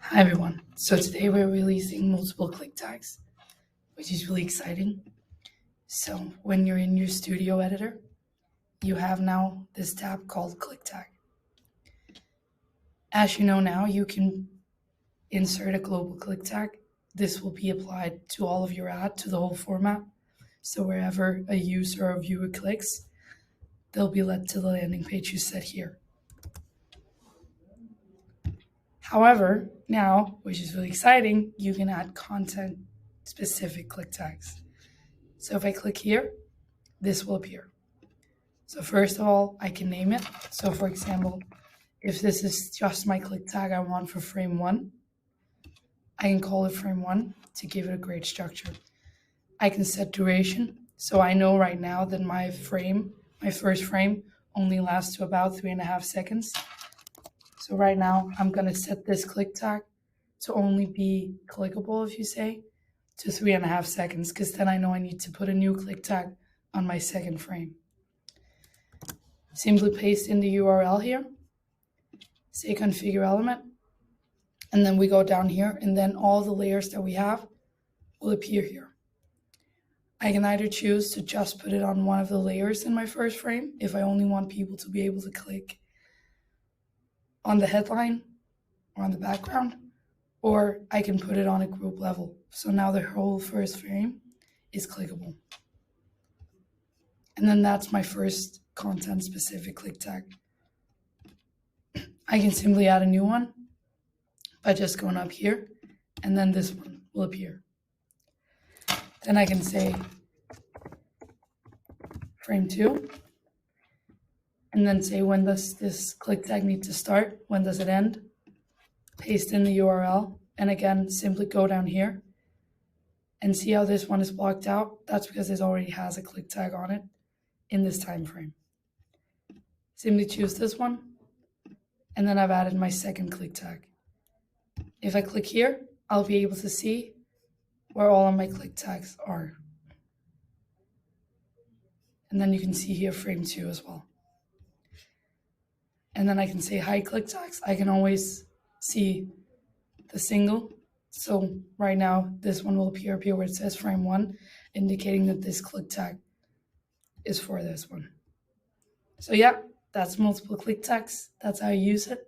Hi everyone. So today we're releasing multiple click tags, which is really exciting. So when you're in your studio editor, you have now this tab called click tag. As you know now, you can insert a global click tag. This will be applied to all of your ad, to the whole format. So wherever a user or viewer clicks, they'll be led to the landing page you set here. However, now, which is really exciting, you can add content specific click tags. So if I click here, this will appear. So first of all, I can name it. So for example, if this is just my click tag I want for frame 1, I can call it frame 1 to give it a great structure. I can set duration. So I know right now that my first frame only lasts to about 3.5 seconds. So right now I'm going to set this click tag to only be clickable, if you say, to 3.5 seconds, because then I know I need to put a new click tag on my second frame. Simply paste in the URL here, say configure element, and then we go down here, and then all the layers that we have will appear here. I can either choose to just put it on one of the layers in my first frame if I only want people to be able to click on the headline or on the background, or I can put it on a group level. So now the whole first frame is clickable. And then that's my first content specific click tag. I can simply add a new one by just going up here, and then this one will appear. Then I can say frame 2, and then say when does this click tag need to start, when does it end, paste in the URL, and again, simply go down here and see how this one is blocked out. That's because this already has a click tag on it in this time frame. Simply choose this one, and then I've added my second click tag. If I click here, I'll be able to see where all of my click tags are. And then you can see here frame 2 as well. And then I can say hide click tags. I can always see the single. So right now, this one will appear where it says frame 1, indicating that this click tag is for this one. So yeah, that's multiple click tags. That's how you use it.